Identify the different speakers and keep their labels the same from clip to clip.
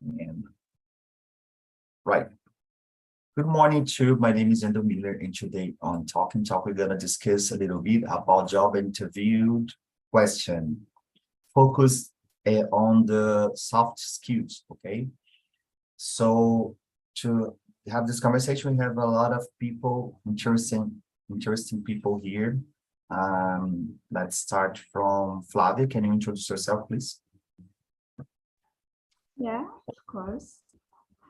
Speaker 1: And right. Good morning, too. My name is Endo Miller, and today on Talk and Talk, we're gonna discuss a little bit about job interview question. Focus on the soft skills, okay? So to have this conversation, we have a lot of people, interesting people here. Let's start from Flavia. Can you introduce yourself, please?
Speaker 2: Yeah, of course.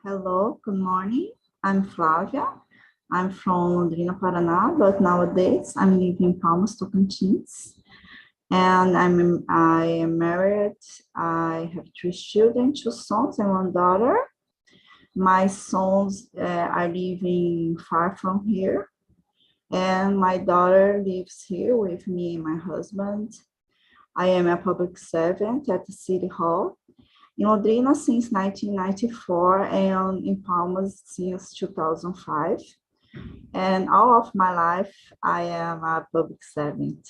Speaker 2: Hello, good morning. I'm Flavia. I'm from Londrina, Paraná, but nowadays I'm living in Palmas, Tocantins. And I am married. I have 3 children, 2 sons and 1 daughter. My sons are living far from here. And my daughter lives here with me and my husband. I am a public servant at the City Hall in Londrina since 1994 and in Palmas since 2005. And all of my life, I am a public servant.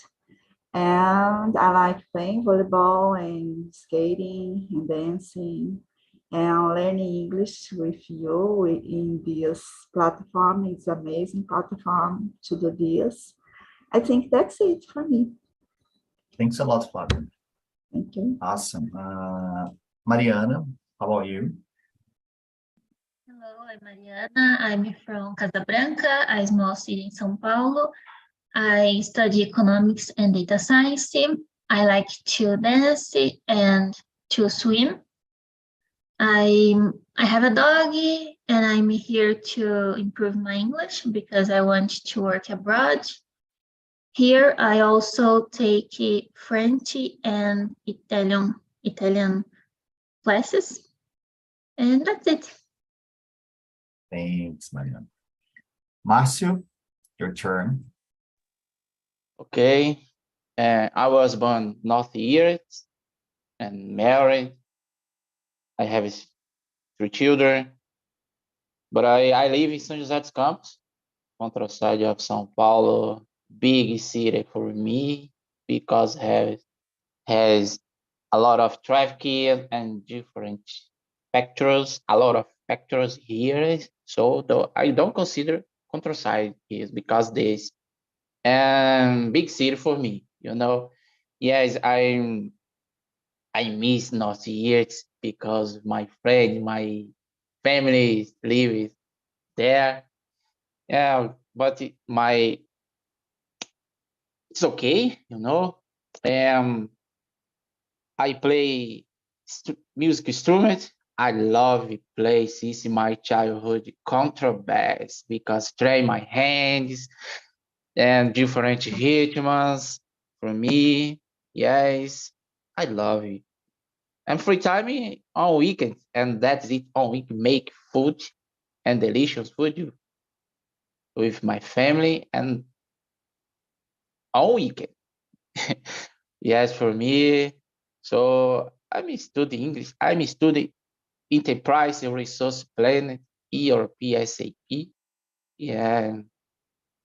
Speaker 2: And I like playing volleyball and skating and dancing and learning English with you in this platform. It's an amazing platform to do this. I think that's it for me.
Speaker 1: Thanks a lot, Flavia.
Speaker 2: Thank you.
Speaker 1: Awesome. Mariana, how about you?
Speaker 3: Hello, I'm Mariana. I'm from Casa Branca, a small city in São Paulo. I study economics and data science. I like to dance and to swim. I have a doggy and I'm here to improve my English because I want to work abroad. Here I also take French and Italian classes, and that's it.
Speaker 1: Thanks, Mariana. Márcio, your turn.
Speaker 4: Okay, I was born North years and married. I have 3 children, but I live in São José dos Campos, central side of São Paulo, big city for me because has a lot of traffic and different factors, a lot of factors here. So though I don't consider countryside is because this and big city for me, you know. Yes, I miss North years because my friend, my family live there. Yeah, but it's okay, you know. I play music instrument. I love play since my childhood contrabass because train my hands and different rhythms for me. Yes, I love it. And free time on weekends, and that's it. On week make food and delicious food with my family and on weekend. Yes, for me. So I'm studying English. I'm studying Enterprise Resource Planning, ERP SAP. Yeah,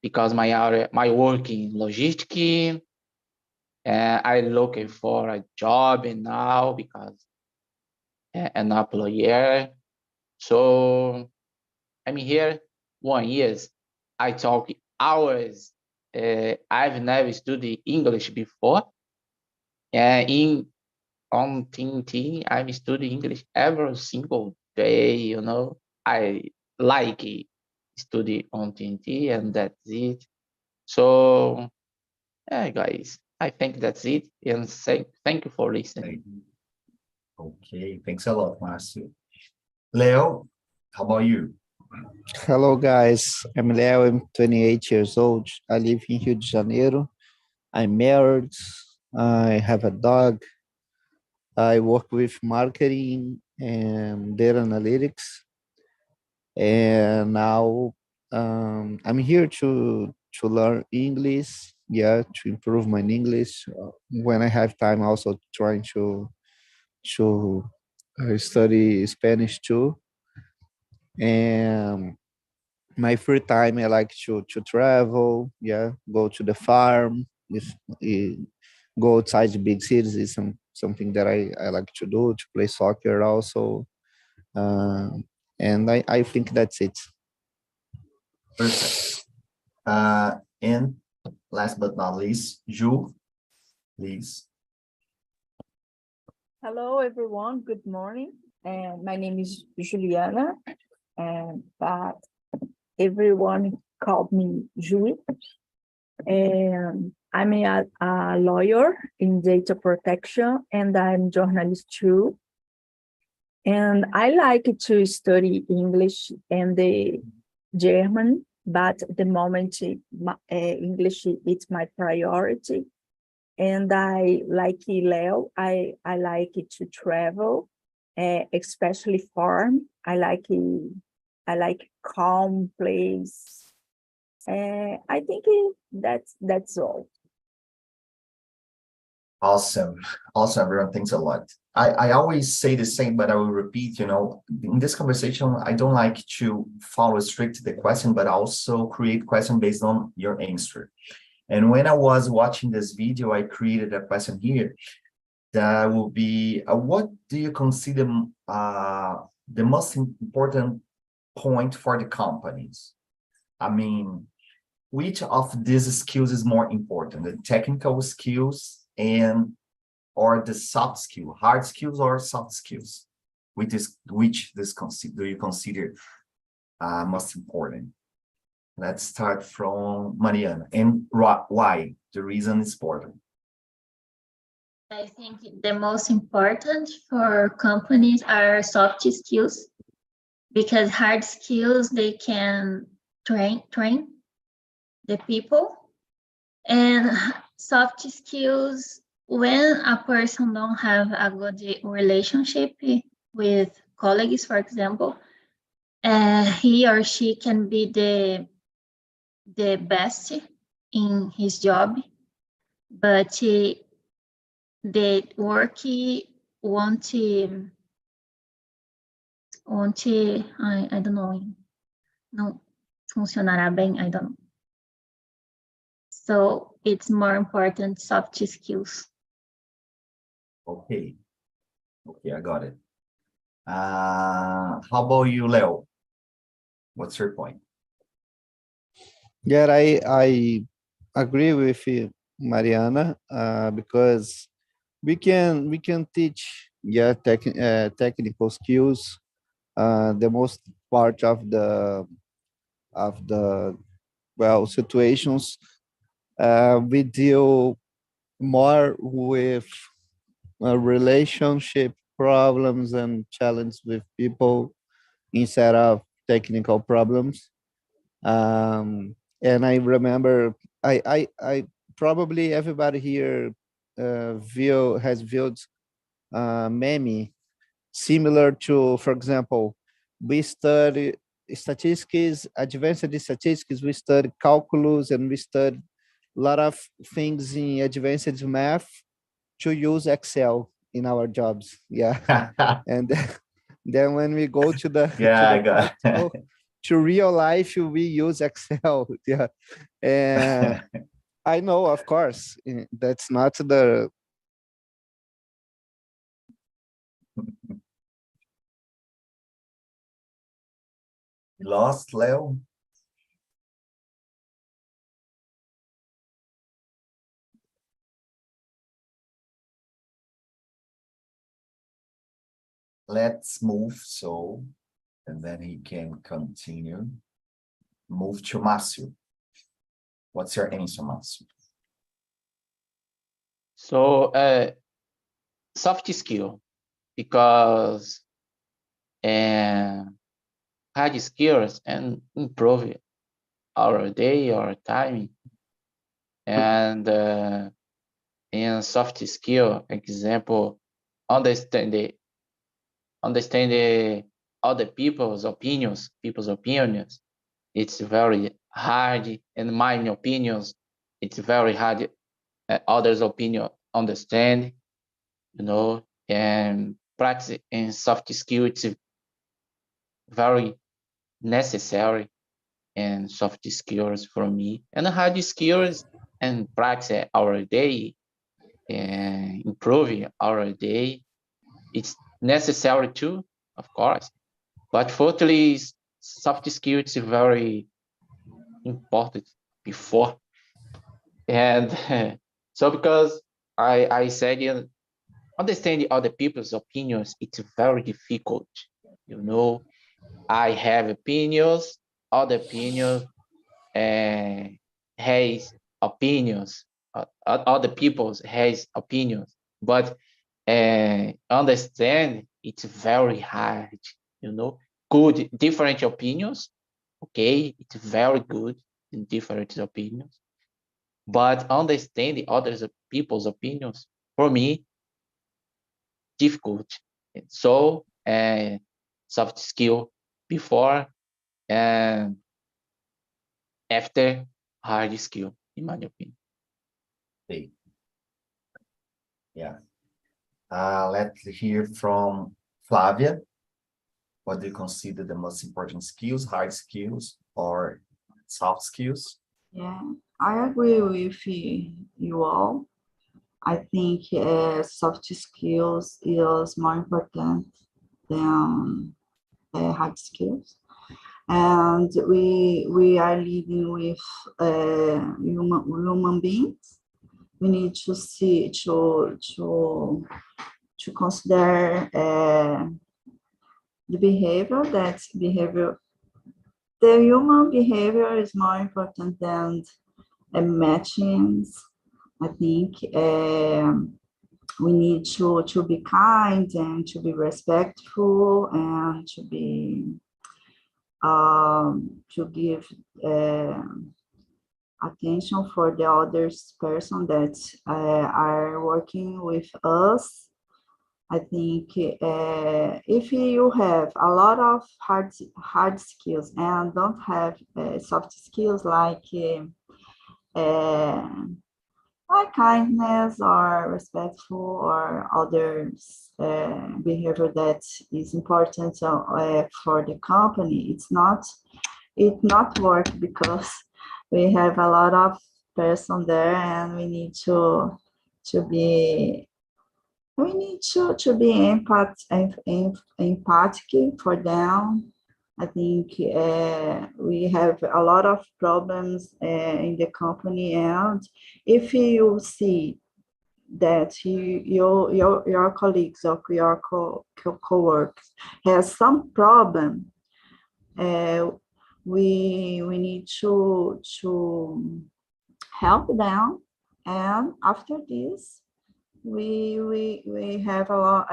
Speaker 4: because my work in logistics. I'm looking for a job now because an employer. So I'm here 1 year. I talk hours. I've never studied English before. On TNT, I'm studying English every single day. You know, I like it, study on TNT, and that's it. So, yeah, guys, I think that's it. And thank you for listening.
Speaker 1: Okay, thanks a lot, Márcio. Leo, how about you?
Speaker 5: Hello, guys. I'm Leo. I'm 28 years old. I live in Rio de Janeiro. I'm married. I have a dog. I work with marketing and data analytics. And now I'm here to learn English. Yeah, to improve my English. When I have time, also trying to study Spanish too. And my free time, I like to travel. Yeah, go to the farm. Go outside the big cities is something that I like to do. To play soccer also. And I think that's it.
Speaker 1: Perfect. And last but not least, Ju, please.
Speaker 6: Hello, everyone. Good morning. And my name is Juliana, but everyone called me Julie. And I'm a lawyer in data protection, and I'm journalist too. And I like to study English and the German, but at the moment English is my priority. And I like Leo. I like to travel, especially farm. I like calm place. I think that's all.
Speaker 1: Awesome. Awesome, everyone. Thanks a lot. I always say the same, but I will repeat, in this conversation, I don't like to follow strict the question, but also create question based on your answer. And when I was watching this video, I created a question here that will be, what do you consider the most important point for the companies? I mean, which of these skills is more important, the technical skills or the soft skill, hard skills or soft skills? Which do you consider most important? Let's start from Mariana. And why? The reason is important.
Speaker 3: I think the most important for companies are soft skills, because hard skills, they can train the people. And soft skills, when a person don't have a good relationship with colleagues, for example, he or she can be the best in his job, but the work won't I don't know, não funcionará bem, I don't know. So it's more important soft skills.
Speaker 1: Okay, I got it. How about you, Leo? What's your point?
Speaker 5: Yeah, I agree with you, Mariana, because we can teach technical skills. The most part of the situations we deal more with relationship problems and challenges with people instead of technical problems. And I remember I probably everybody here has viewed meme similar to, for example, we study statistics, advanced statistics, we study calculus, and we study a lot of things in advanced math to use Excel in our jobs. Yeah. And then when we go to the,
Speaker 1: I got
Speaker 5: to real life, we use Excel. Yeah. And I know, of course, that's not the.
Speaker 1: Lost, Leo? Let's move, and then he can continue. Move to Márcio. What's your answer, Márcio?
Speaker 4: So soft skill, because hard skills and improve our day or time. And in soft skill, example, understand other people's opinions. It's very hard. In my opinions, it's very hard. Others' opinion understand, and practice in soft skill. It's very necessary and soft skills for me, and hard skills and practice our day and improving our day. It's necessary too, of course, But fortunately, soft skills is very important before. And so because I said, understanding other people's opinions, it's very difficult. I have opinions, other opinions, has opinions, other people's has opinions, but understand it's very hard, good, different opinions, okay, it's very good in different opinions, but understanding other people's opinions, for me, difficult. And so, soft skill before and after hard skill, in my opinion.
Speaker 1: Okay. Yeah. Let's hear from Flavia. What do you consider the most important skills, hard skills or soft skills?
Speaker 2: Yeah, I agree with you all. I think soft skills is more important than hard skills. And we are living with human beings. We need to see to consider the behavior. The human behavior is more important than machines. I think we need to be kind and to be respectful and to be to give attention for the other person that are working with us. I think if you have a lot of hard skills and don't have soft skills like kindness or respectful or others behavior that is important for the company, it not work, because we have a lot of person there and we need to be empathic for them. I think we have a lot of problems in the company, and if you see that your colleagues or your co-workers has some problem, we need to help them, and after this we have a lot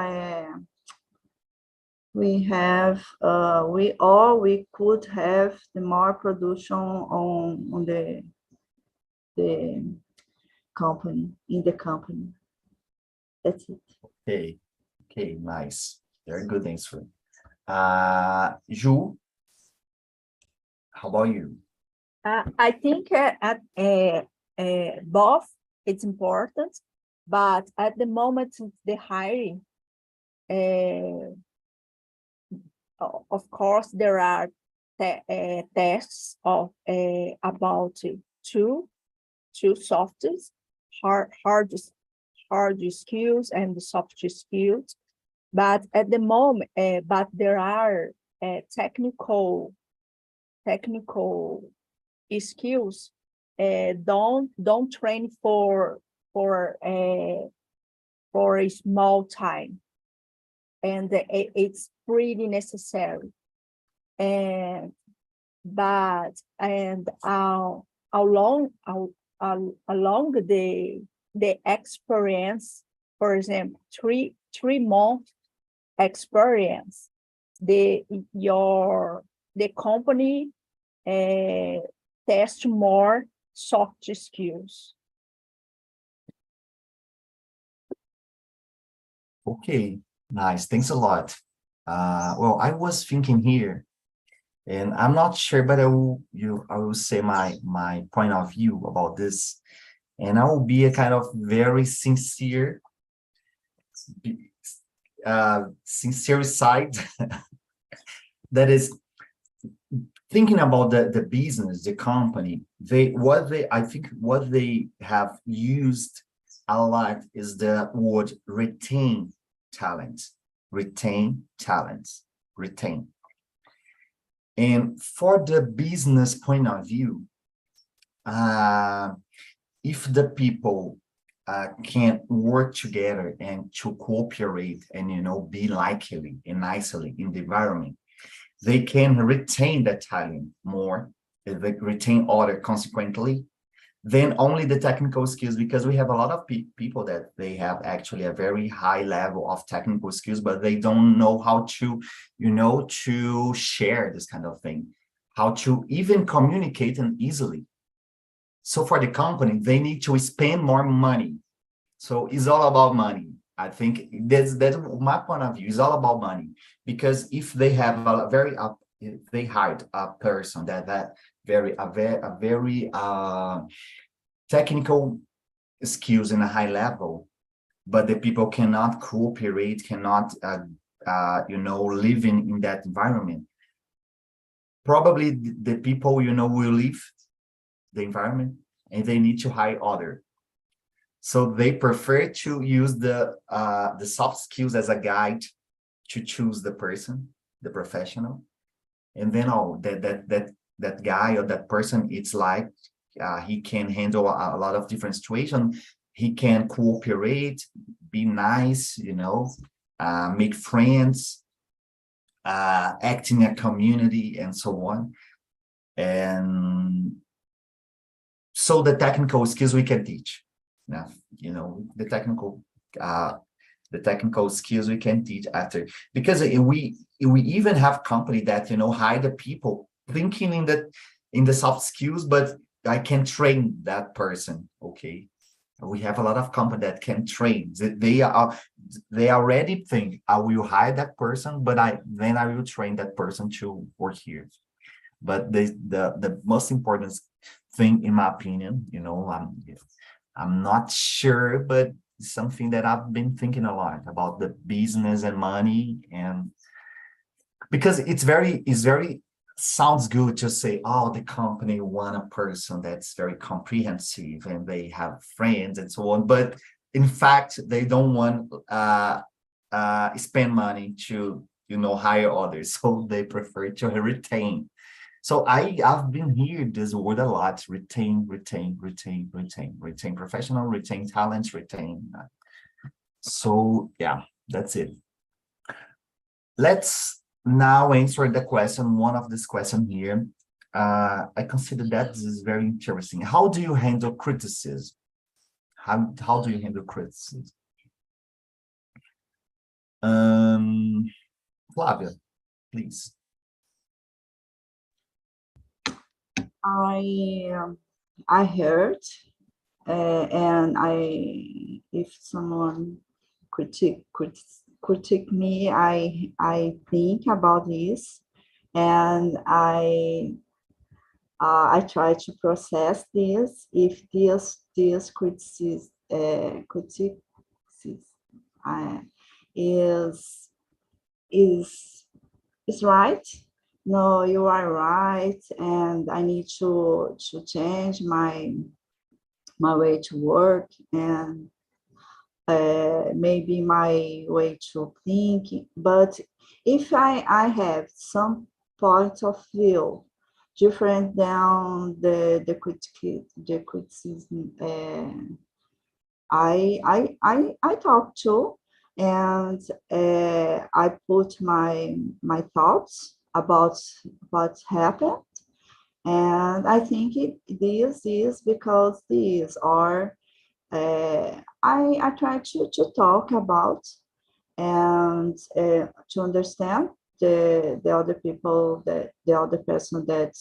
Speaker 2: we could have the more production on the company, in the company. That's it.
Speaker 1: Okay, nice. Very good answer. Ju, how about you?
Speaker 6: I think both it's important, but at the moment the hiring, of course, there are tests of about two softs, hard skills and soft skills. But at the moment, but there are technical skills. Don't train for a small time, and it's pretty necessary. And along the experience, for example, three month experience, the company test more soft skills.
Speaker 1: Okay, nice. Thanks a lot. Well, I was thinking here, and I'm not sure, but I will say my point of view about this, and I will be a kind of very sincere side that is thinking about the business, the company. I think what they have used a lot is the word retain talent. And for the business point of view, if the people can work together and to cooperate and, you know, be likely and nicely in the environment, they can retain the talent more, they retain order consequently, then only the technical skills, because we have a lot of people that they have actually a very high level of technical skills, but they don't know how to, you know, to share this kind of thing, how to even communicate and easily. So for the company, they need to spend more money. So it's all about money. I think that's my point of view. It's all about money, because if they have a very if they hired a person that very technical skills in a high level, but the people cannot cooperate, cannot you know, live in that environment, probably the people, you know, will leave the environment and they need to hire other. So they prefer to use the soft skills as a guide to choose the person, the professional, and then that guy or that person, it's like he can handle a lot of different situations. He can cooperate, be nice, you know, make friends, act in a community, and so on. And so the technical skills we can teach. Now, you know, the technical skills we can teach after, because we even have company that, you know, hire the people thinking in the soft skills, but I can train that person. Okay, we have a lot of company that can train. They already think I will hire that person, but I will train that person to work here. But the most important thing, in my opinion, you know, I'm not sure, but it's something that I've been thinking a lot about, the business and money, and because it's very sounds good to say, oh, the company want a person that's very comprehensive and they have friends and so on, but in fact they don't want spend money to, you know, hire others, so they prefer to retain. So I've been hearing this word a lot: retain professional, retain talents, retain. So yeah, that's it. Let's now answer the question, one of this question here. I consider that this is very interesting. How do you handle criticism? How do you handle criticism? Flavia, please.
Speaker 2: I heard, and if someone critique me, I think about this, and I try to process this. If this criticism is right. No, you are right, and I need to change my way to work, and maybe my way to think. But if I have some point of view different than the criticism, I talk to, and I put my thoughts about what happened, and I think this is because these are I try to talk about, and to understand the other people, the other person that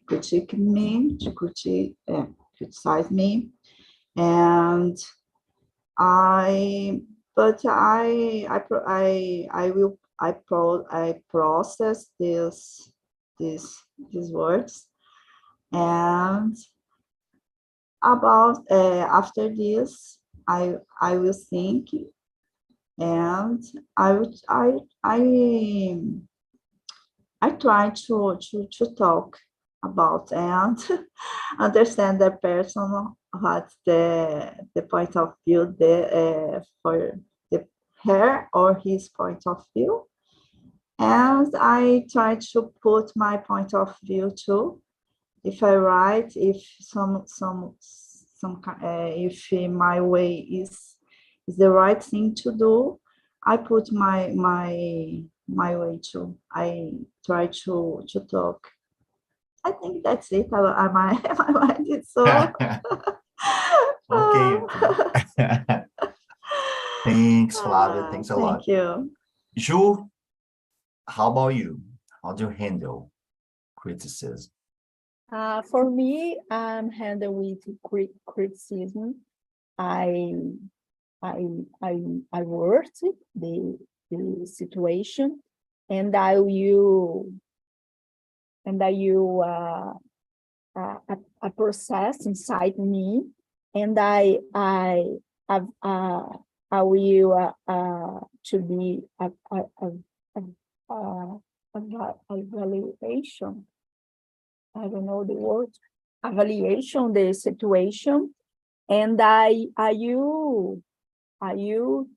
Speaker 2: critique me, to criticize me, and I process these words, and about after this I will think, and I try to talk about and understand the person, what's the point of view for her or his point of view, And I try to put my point of view too. If I write, if if my way is the right thing to do, I put my way too. I try to talk. I think that's it. My mind is so.
Speaker 1: Okay. Thanks, Flavia. Thanks a lot.
Speaker 2: Thank you.
Speaker 1: Ju, how about you? How do you handle criticism?
Speaker 6: For me, I'm handled with criticism. I worked the situation, and I will a process inside me, and I will to be a evaluation. I don't know the word. Evaluation the situation, and I you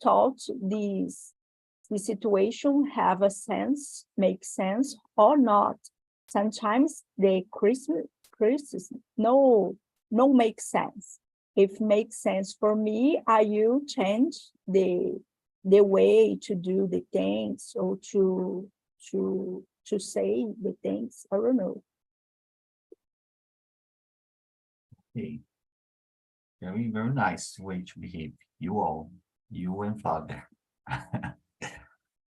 Speaker 6: thought the situation have a sense, make sense or not. Sometimes the criticism no make sense. If makes sense for me, I will change the way to do the things or to say the things. I don't know.
Speaker 1: Okay. Very, very nice way to behave. You and Father.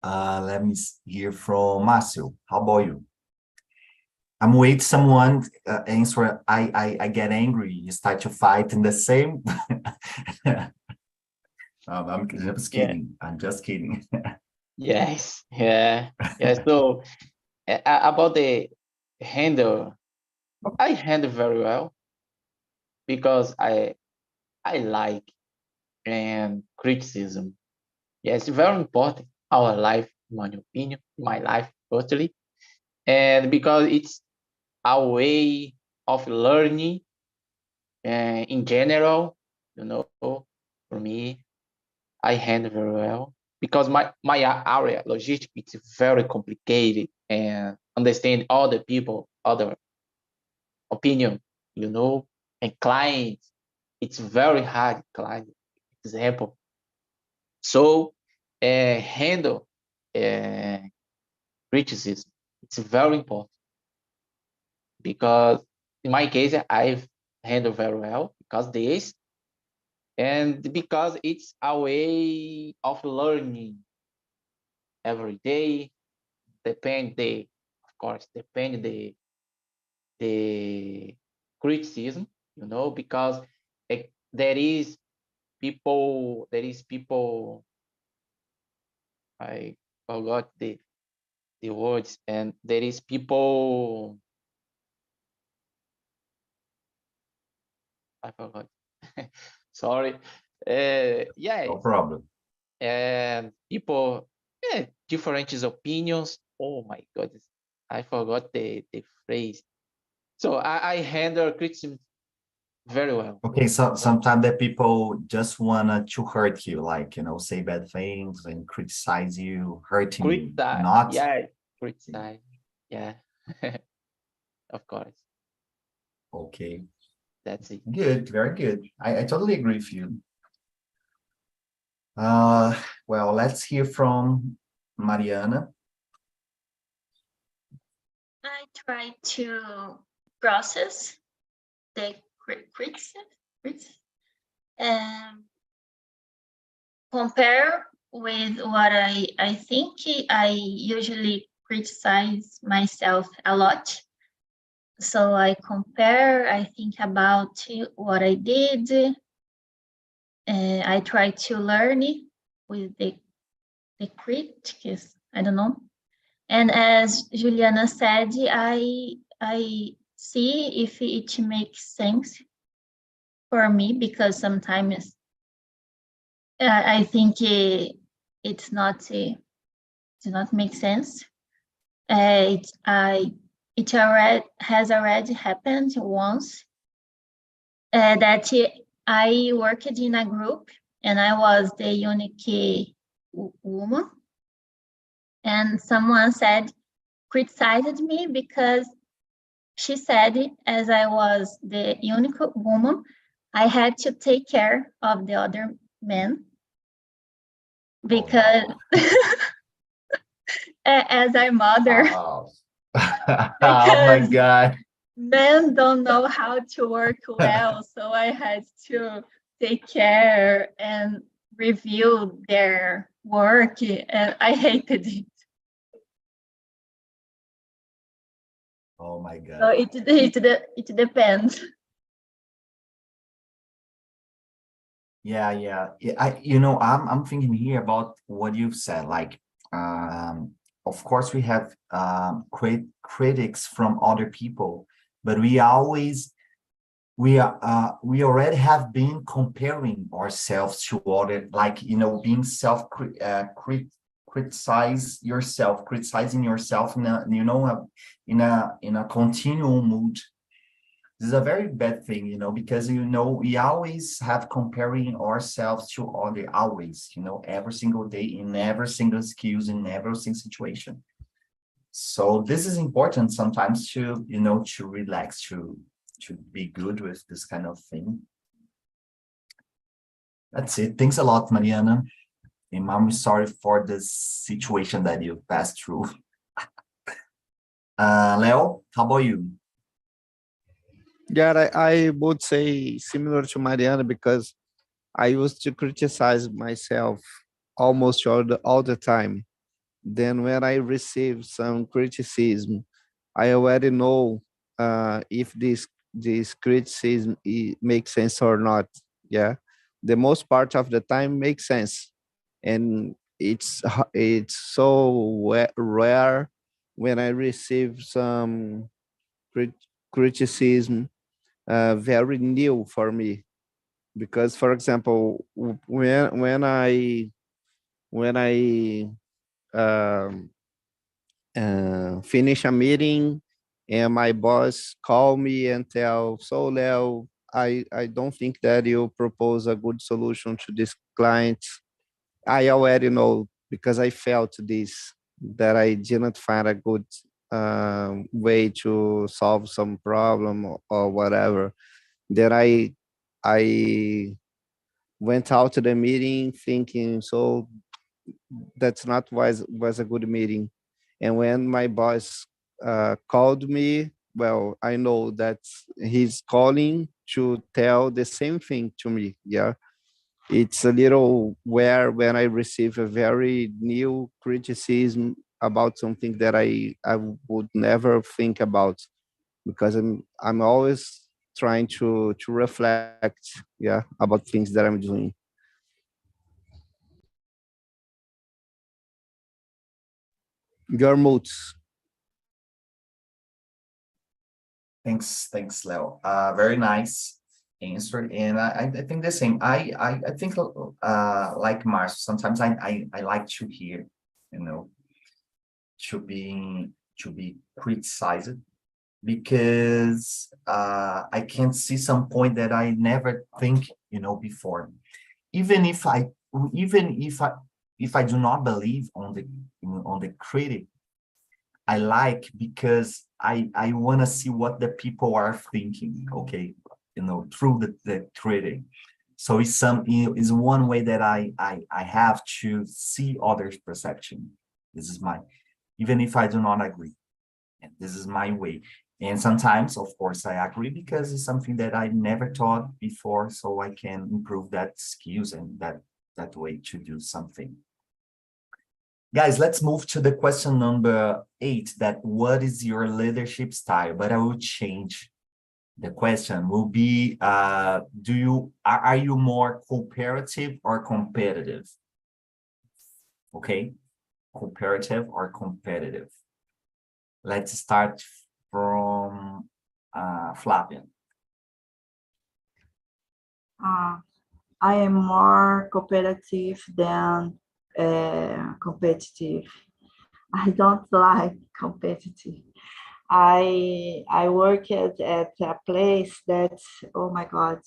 Speaker 1: Let me hear from Márcio. How about you? I'm waiting someone answer. I get angry. You start to fight in the same. I'm just kidding. I'm just kidding.
Speaker 4: Yes, yeah. So about the handle, I handle very well because I like and criticism. Yeah, it's very important our life, in my opinion, my life totally, and because it's a way of learning in general, for me, I handle very well because my area, logistics, it's very complicated and understand other people, other opinion, and clients, it's very hard, client example. So handle criticism, it's very important because in my case, I've handled very well because this, and because it's a way of learning every day. Depend the criticism, because there is people, I forgot the words, and there is people, I forgot. Sorry. Yeah.
Speaker 1: No problem.
Speaker 4: And people, different opinions. Oh my goodness, I forgot the phrase. So I handle criticism very well.
Speaker 1: Okay, so sometimes the people just wanna to hurt you, like, say bad things and criticize you, hurting you, not.
Speaker 4: Yeah, criticize. Yeah, of course.
Speaker 1: Okay.
Speaker 4: That's it.
Speaker 1: Good, very good. I totally agree with you. Well, let's hear from Mariana.
Speaker 3: I try to process the criticism and compare with what I think. I usually criticize myself a lot. So I compare, I think about what I did. I try to learn with the critics, I don't know. And as Juliana said, I see if it makes sense for me, because sometimes I think it does not make sense. It has already happened once that I worked in a group and I was the unique woman. and someone criticized me because she said, as I was the unique woman, I had to take care of the other men because as a mother,
Speaker 1: Oh, oh my God.
Speaker 3: men don't know how to work well, so I had to take care and review their work, and I hated it.
Speaker 1: Oh my
Speaker 3: So
Speaker 1: God.
Speaker 3: it depends.
Speaker 1: Yeah. I'm thinking here about what you've said. Like, of course, we have critics from other people, but we already have been comparing ourselves to other, like, being criticizing yourself in a continual mood. This is a very bad thing, because, we always have comparing ourselves to other, always, every single day, in every single skills, in every single situation. So this is important sometimes to, to relax, to be good with this kind of thing. That's it. Thanks a lot, Mariana. And I'm sorry for this situation that you passed through. Leo, how about you?
Speaker 5: Yeah, I would say similar to Mariana because I used to criticize myself almost all the time. Then when I receive some criticism, I already know if this criticism makes sense or not. Yeah, the most part of the time makes sense, and it's so rare when I receive some criticism very new for me. Because, for example, when I um, finish a meeting and my boss call me and tell, so Leo, I don't think that you propose a good solution to this client. I already know because I felt this, that I didn't find a good way to solve some problem or whatever. Then I went out to the meeting thinking, so that's not was a good meeting. And when my boss called me, well, I know that he's calling to tell the same thing to me. Yeah, it's a little where when I receive a very new criticism about something that I would never think about, because I'm always trying to reflect, yeah, about things that I'm doing. Your moods.
Speaker 1: Thanks, Leo. Very nice answer, and I think the same. I think like Mars. Sometimes I like to hear, you know, to be criticized, because I can see some point that I never think, before. Even if I even if I do not believe on the critic, I like, because I want to see what the people are thinking, okay, through the critic. So it's one way that I have to see others' perception. This is even if I do not agree, and this is my way. And sometimes, of course, I agree because it's something that I never taught before, so I can improve that skills and that way to do something. Guys, let's move to the question number 8, that what is your leadership style? But I will change. The question will be, are you more cooperative or competitive? Okay, cooperative or competitive? Let's start from Flavia.
Speaker 2: I am more cooperative than competitive. I don't like competitive. I worked at a place that, oh my God,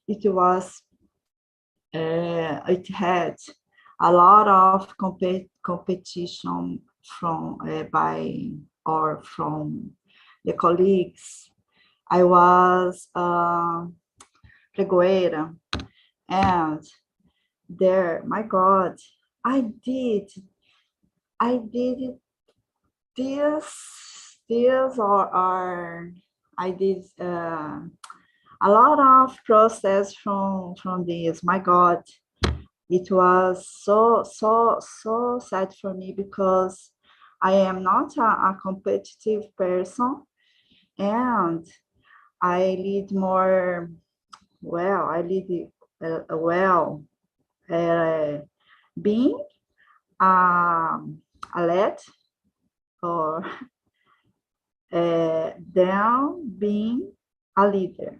Speaker 2: it had a lot of competition from from the colleagues. I was pregoeira, and there, my God, I did this or I did a lot of process from this. My God, it was so sad for me because I am not a competitive person, and I lead more well. I lead well being a lead or than being a leader.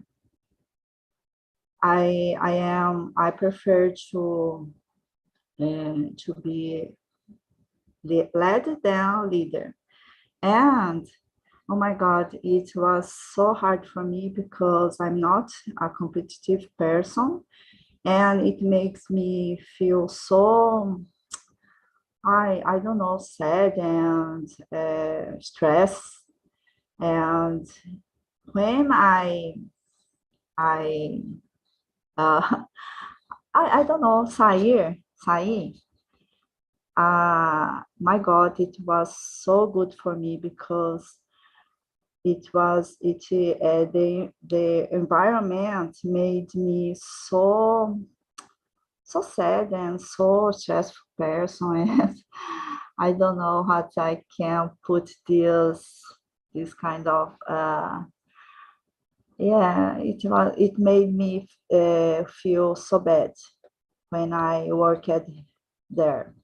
Speaker 2: I prefer to be led than leader. And oh my God, it was so hard for me because I'm not a competitive person, and it makes me feel so, I don't know, sad and stressed. And when I I don't know, sair. My God, it was so good for me because the environment made me so sad and so stressful person, and I don't know how I can put this kind of yeah, it made me feel so bad when I worked there.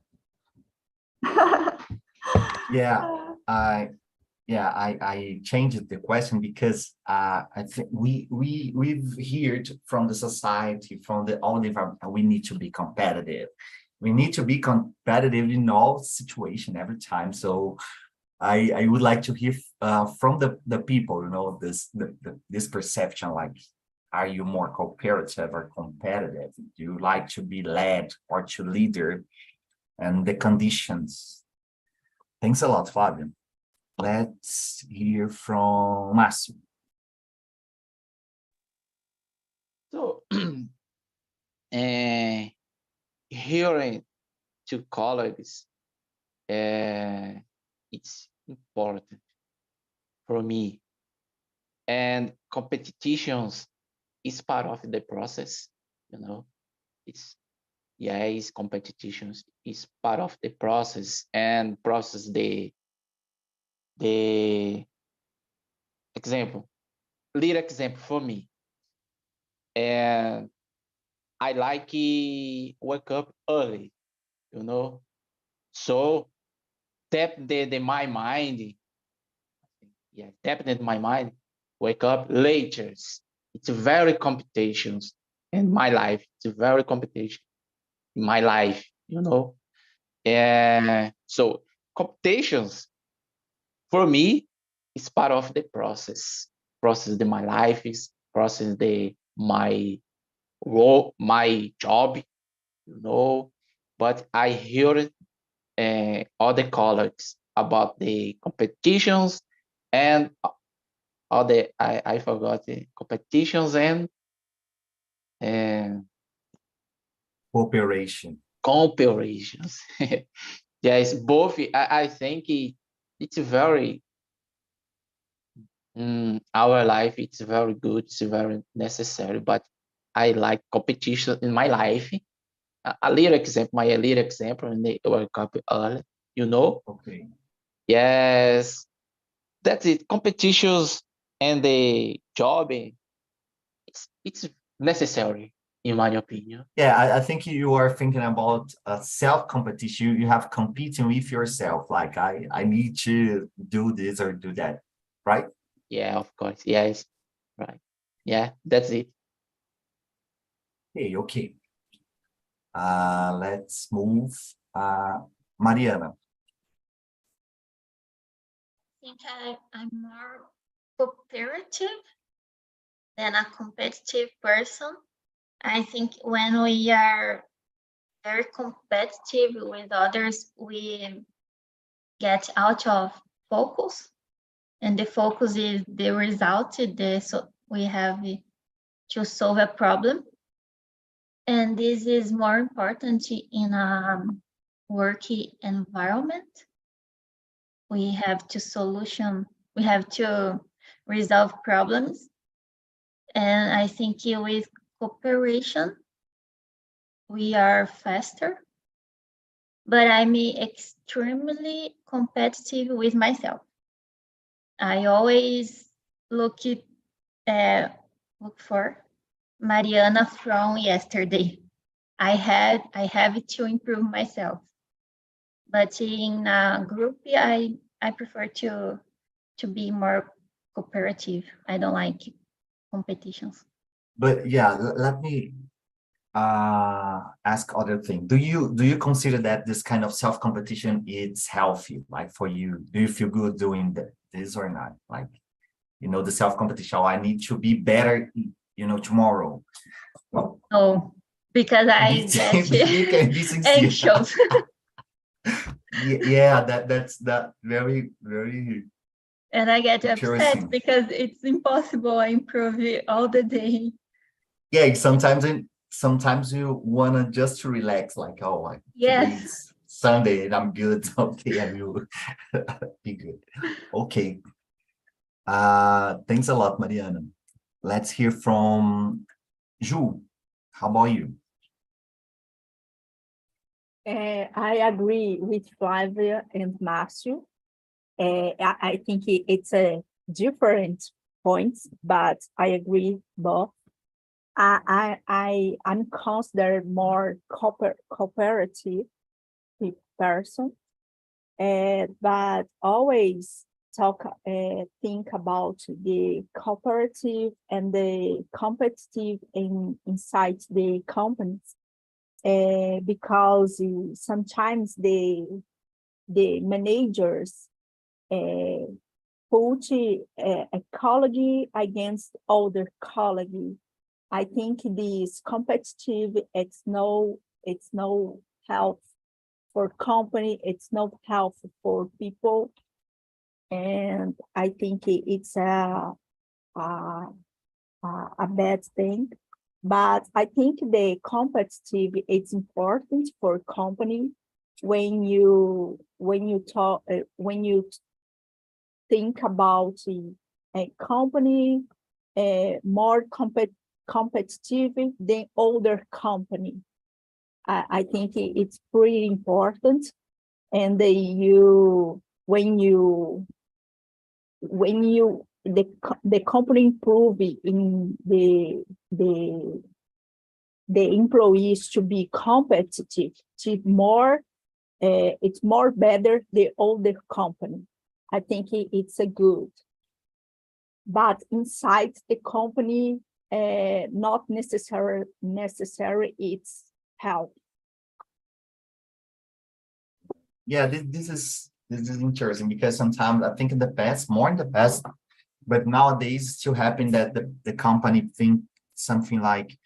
Speaker 1: I changed the question because I think we've heard from the society, from all the environment, we need to be competitive. We need to be competitive in all situation every time. So I would like to hear from the people, you know, this perception, like, are you more cooperative or competitive? Do you like to be led or to leader, and the conditions? Thanks a lot, Fabio. Let's hear from Márcio.
Speaker 4: So, hearing to colleagues, it's important for me. And competitions is part of the process, you know. It's competitions is part of the process, and process the example, little example for me. And I like wake up early, you know, so tap my mind. Yeah, definitely my mind. Wake up later. It's very competitions in my life. It's very competition in my life, you know. And so competitions for me is part of the process. Process of my life is process my role, my job, you know. But I hear other colleagues about the competitions and I forgot the competitions and
Speaker 1: Cooperation.
Speaker 4: comparisons. Yes, both. I think it's very our life. It's very good. It's very necessary. But I like competition in my life. A little example. My little example in the World Cup early. You know.
Speaker 1: Okay.
Speaker 4: Yes, that's it. Competitions and the job. It's necessary in my opinion.
Speaker 1: Yeah, I think you are thinking about self-competition. You have competing with yourself. Like, I need to do this or do that, right?
Speaker 4: Yeah, of course. Yes, right. Yeah, that's it.
Speaker 1: Okay. Let's move. Mariana.
Speaker 3: I think I'm more cooperative than a competitive person. I think when we are very competitive with others, we get out of focus, and the focus is the result. So we have to solve a problem, and this is more important in a work environment. We have to resolve problems, and I think with cooperation we are faster. But I'm extremely competitive with myself. I always look for Mariana from yesterday. I have to improve myself. But in a group, I prefer to be more cooperative. I don't like competitions.
Speaker 1: But yeah, let me ask other thing. Do you consider that this kind of self-competition is healthy, like for you? Do you feel good doing this or not? Like, the self-competition, I need to be better, tomorrow.
Speaker 3: No, because I
Speaker 1: You can be
Speaker 3: get
Speaker 1: sincere.
Speaker 3: anxious.
Speaker 1: Yeah, that's very, very
Speaker 3: And I get
Speaker 1: interesting.
Speaker 3: upset because it's impossible. I improve it all the day.
Speaker 1: Yeah, sometimes you wanna just to relax, like, oh,
Speaker 3: Yes.
Speaker 1: today's Sunday and I'm good. Okay, I will be good. Okay. Thanks a lot, Mariana. Let's hear from Ju. How about you?
Speaker 6: I agree with Flavia and Márcio. I think it's a different points, but I agree both. I'm considered more cooperative person, but always think about the cooperative and the competitive inside the companies, because sometimes the managers put a colleague against other colleague. I think this competitive, it's no health for company, it's no health for people, and I think it's a bad thing. But I think the competitive, it's important for company when you think about a company more competitive than other company. I think it's pretty important, and the company improve in the employees to be competitive, to more it's more better the older company. I think it's a good, but inside the company, not necessary it's help.
Speaker 1: Yeah, this is interesting, because sometimes I think in the past, but nowadays it still happen that the company think something like,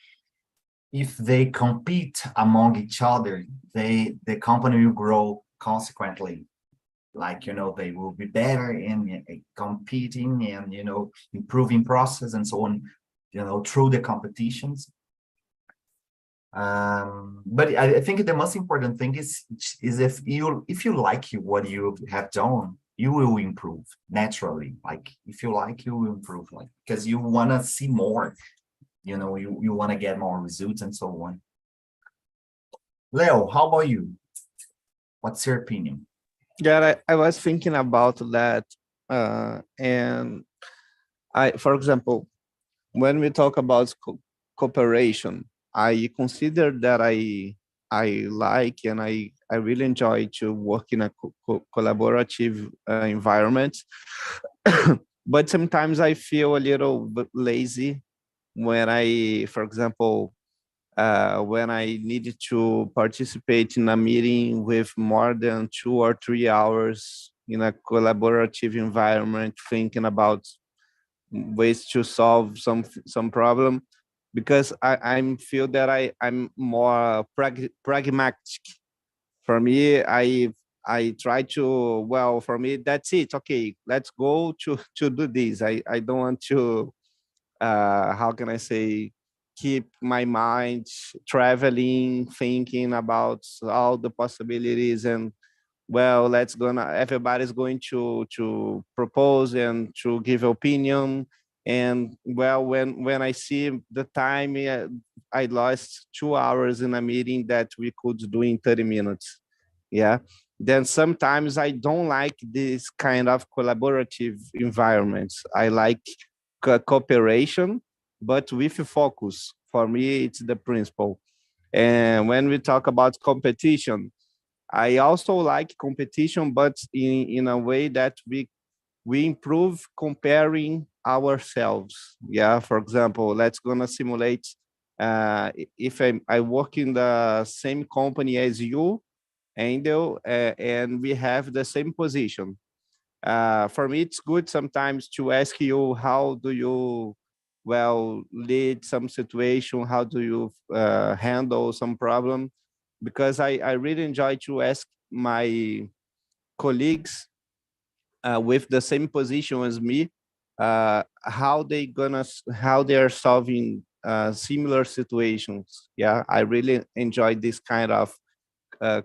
Speaker 1: if they compete among each other, the company will grow consequently. Like, they will be better in competing and, improving process and so on, through the competitions. But I think the most important thing is if you like what you have done, you will improve naturally. Like, if you like, you will improve, like, because you want to see more, you want to get more results and so on. Leo, how about you? What's your opinion?
Speaker 5: Yeah, I was thinking about that, and for example, when we talk about cooperation, I consider that I like and I really enjoy to work in a collaborative environment. But sometimes I feel a little bit lazy when for example, when I needed to participate in a meeting with more than 2 or 3 hours in a collaborative environment, thinking about ways to solve some problem. because I'm feel that I'm more pragmatic. For me, I try to, well, for me, that's it. Okay, let's go to do this. I don't want to, how can I say, keep my mind traveling, thinking about all the possibilities, and well, everybody's going to propose and to give opinion. And well, when I see the time, I lost 2 hours in a meeting that we could do in 30 minutes. Yeah. Then sometimes I don't like this kind of collaborative environments. I like cooperation, but with focus. For me, it's the principle. And when we talk about competition, I also like competition, but in a way that we improve comparing ourselves. Yeah, for example, let's gonna simulate, if I work in the same company as you, Angel, and we have the same position. For me, it's good sometimes to ask you, how do you, well, lead some situation? How do you handle some problem? Because I really enjoy to ask my colleagues with the same position as me, how they are solving similar situations. Yeah, I really enjoy this kind of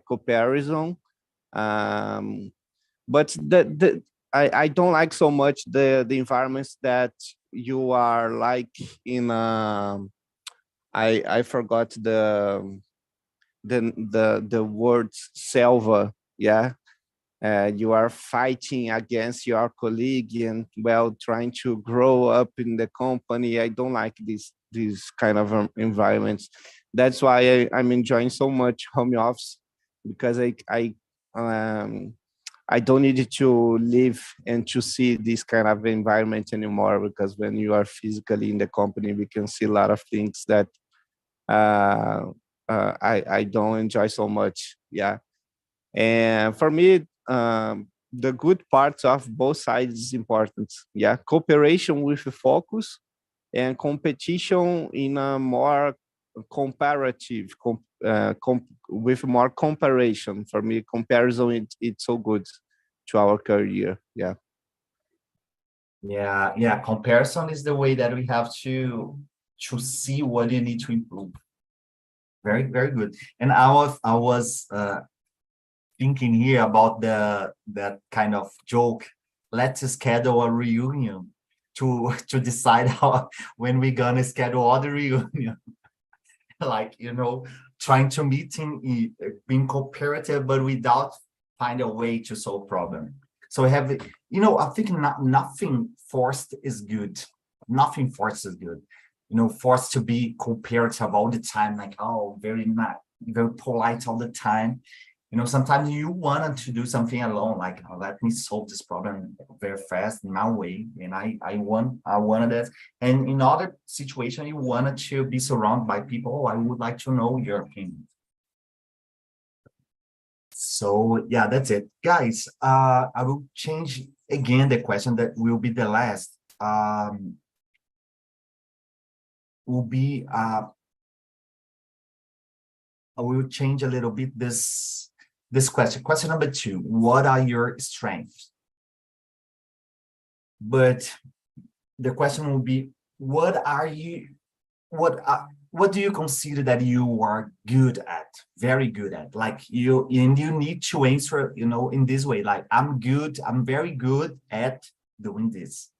Speaker 5: comparison. Um, but I don't like so much the environments that you are like in. I forgot the word selva. Yeah, you are fighting against your colleague and, well, trying to grow up in the company. I don't like these kind of environments. That's why I'm enjoying so much home office, because um, I don't need to live and to see this kind of environment anymore, because when you are physically in the company, we can see a lot of things that uh, I don't enjoy so much. Yeah. And for me, the good parts of both sides is important. Yeah. Cooperation with focus, and competition in a more comparative, with more comparison. For me, comparison, it's so good to our career. Yeah.
Speaker 1: Yeah. Comparison is the way that we have to see what you need to improve. Very, very good. And I was thinking here about that kind of joke. Let's schedule a reunion to decide how when we're gonna schedule other reunion. Like, trying to meet in being comparative, but without find a way to solve problem. So we have, I think nothing forced is good. Nothing forced is good. Forced to be comparative all the time, like, oh, very polite all the time. Sometimes you wanted to do something alone, like, oh, let me solve this problem very fast in my way. And I wanted it. And in other situation, you wanted to be surrounded by people. Oh, I would like to know your opinion. So yeah, that's it. Guys, I will change again the question that will be the last. Will be, I will change a little bit this question. Question number 2, what are your strengths? But the question will be, what do you consider that you are good at, very good at? Like you need to answer, in this way, like, I'm very good at doing this.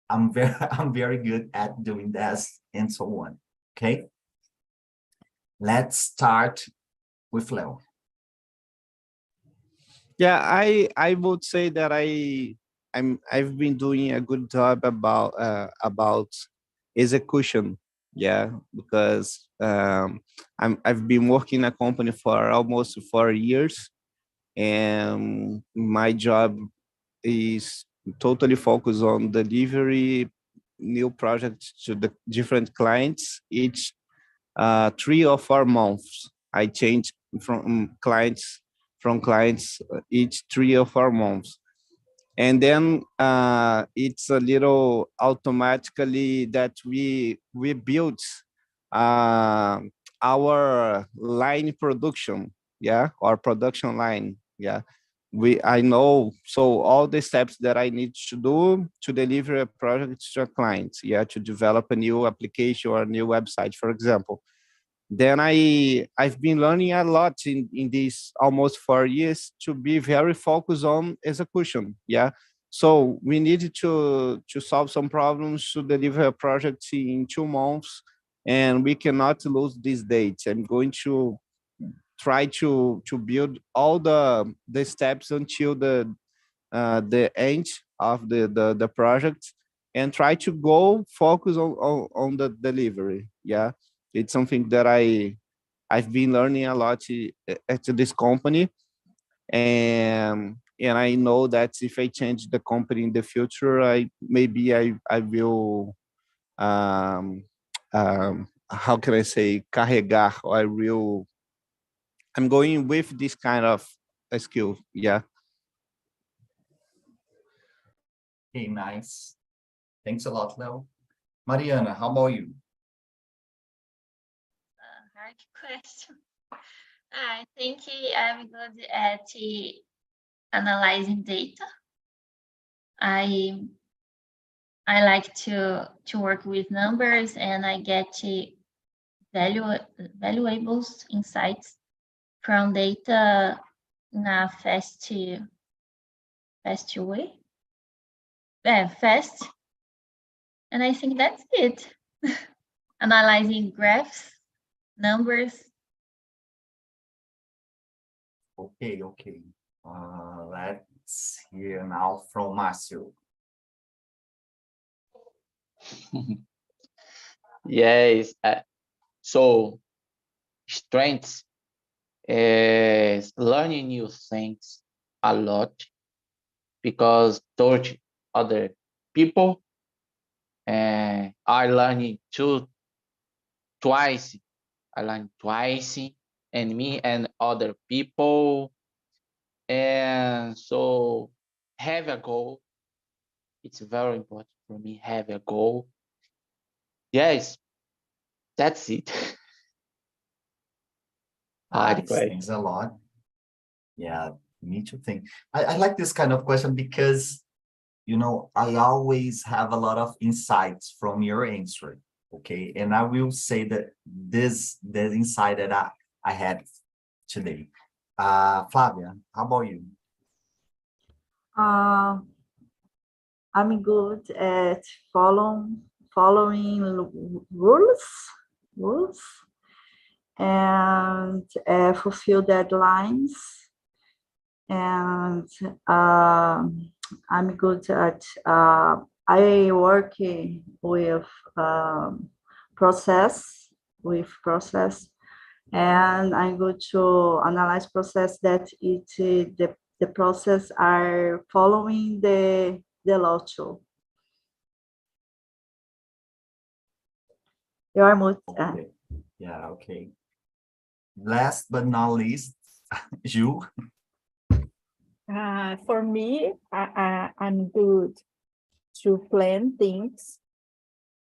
Speaker 1: I'm very good at doing this, and so on. Okay. Let's start with Leo.
Speaker 5: Yeah, I would say that I've been doing a good job about execution. Yeah, because I've been working in a company for almost 4 years, and my job is totally focused on delivery new projects to the different clients. Each 3 or 4 months, I change from clients each 3 or 4 months. And then it's a little automatically that we build our line production, yeah, or production line, yeah. I know, so all the steps that I need to do to deliver a project to a client, yeah, to develop a new application or a new website, for example. Then I've been learning a lot in these almost 4 years to be very focused on execution, yeah. So we needed to solve some problems to deliver a project in 2 months, and we cannot lose this date. I'm going to try to build all the steps until the end of the project, and try to go focus on the delivery. Yeah, it's something that I've been learning a lot at this company, and I know that if I change the company in the future, I will how can I say, carregar, or I'm going with this kind of a skill. Yeah.
Speaker 1: Okay, nice. Thanks a lot, Leo. Mariana, how about you?
Speaker 3: Hard question. I think I'm good at analyzing data. I like to work with numbers, and I get valuable insights from data in a fast way. Fast. And I think that's it. Analyzing graphs, numbers.
Speaker 1: Okay. Let's hear now from Marcio.
Speaker 4: Yes. So strengths is learning new things a lot, because touch other people, and I learned twice. I learned twice, and me and other people. And so have a goal. It's very important for me, have a goal. Yes, that's it.
Speaker 1: Nice, thanks a lot. Yeah, me too. I like this kind of question because, I always have a lot of insights from your answer. Okay, and I will say that the insight that I had today. Flavia, how about you?
Speaker 2: I'm good at following rules and fulfill deadlines. And I'm good at, I work with process, and I'm good to analyze process that the process are following the law too. You are mute.
Speaker 1: Okay. Yeah, okay. Last but not least, you.
Speaker 6: For me, I'm good to plan things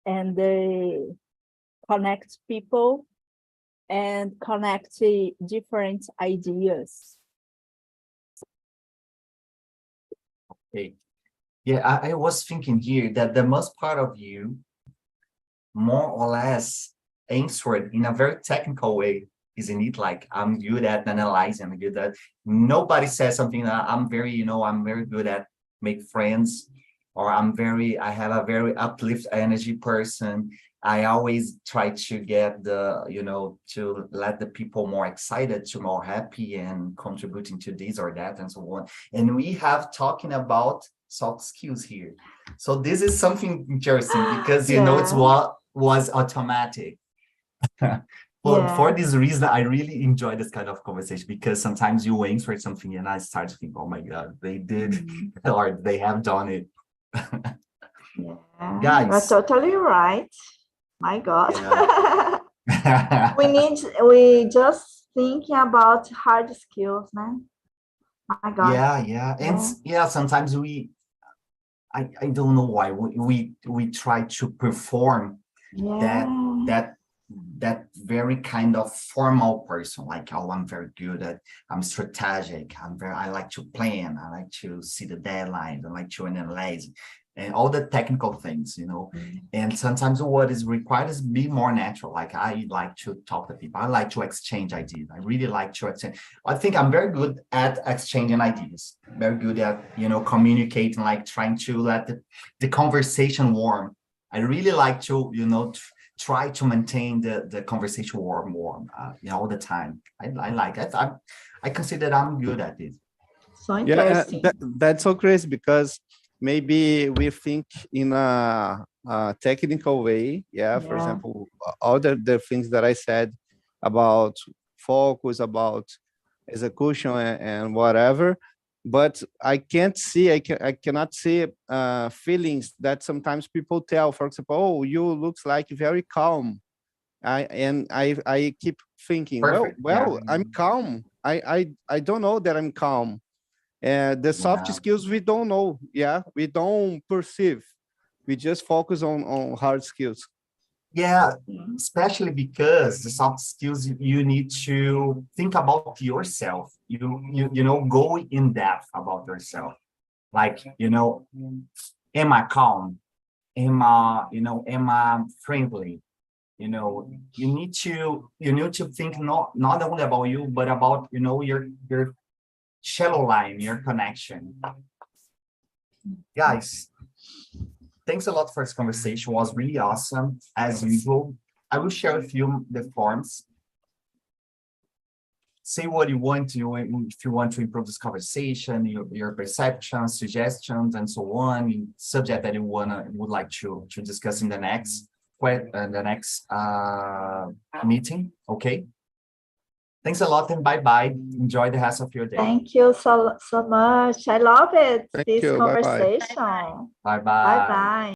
Speaker 6: and connect people and connect different ideas.
Speaker 1: Okay. Yeah, I was thinking here that the most part of you more or less answered in a very technical way, isn't it? Like, I'm good at analyzing, I'm good at, nobody says something that I'm very good at make friends, or I have a very uplift energy person. I always try to get to let the people more excited, to more happy and contributing to this or that and so on. And we have talking about soft skills here. So this is something interesting because, it's what was automatic. For this reason, I really enjoy this kind of conversation, because sometimes you answer something and I start to think, oh my God, they did, or they have done it.
Speaker 2: Yeah,
Speaker 1: Guys.
Speaker 2: you're totally right. My God.
Speaker 1: Yeah.
Speaker 2: we just thinking about hard skills, man. My God.
Speaker 1: Yeah. And sometimes I don't know why we try to perform that that very kind of formal person, like, oh, I'm very good at, I'm strategic, I like to plan, I like to see the deadlines, I like to analyze, and all the technical things, you know. And sometimes what is required is be more natural. Like, I like to talk to people, I like to exchange ideas, I really like to exchange. I think I'm very good at exchanging ideas, very good at, you know, communicating, like trying to let the conversation warm. I really like to, you know, try to maintain the conversation warm, you know, all the time. I like it. I consider I'm good at it.
Speaker 2: So interesting.
Speaker 5: That's so crazy, because maybe we think in a technical way. For example, all the things that I said about focus, about execution, and whatever. But I can't see, I cannot see feelings that sometimes people tell. For example, oh, you looks like very calm. I keep thinking,
Speaker 1: Perfect.
Speaker 5: well, I'm calm. I don't know that I'm calm. The soft skills, we don't know. We don't perceive. We just focus on hard skills.
Speaker 1: Yeah, especially because the soft skills, you need to think about yourself. You know, go in depth about yourself. Like, you know, am I calm? Am I friendly? You know, you need to think not only about you, but about, you know, your shallow line, your connection. Guys, thanks a lot for this conversation. It was really awesome, as usual. I will share with you the forms. Say what you want to, if you want to improve this conversation, your perceptions, suggestions, and so on, subject that you would like to discuss in the next meeting. Okay. Thanks a lot, and bye-bye. Enjoy the rest of your day.
Speaker 2: Thank you so much. I love it.
Speaker 5: Thank
Speaker 2: This
Speaker 5: you. Bye-bye.
Speaker 2: conversation.
Speaker 1: Bye-bye.
Speaker 2: Bye-bye.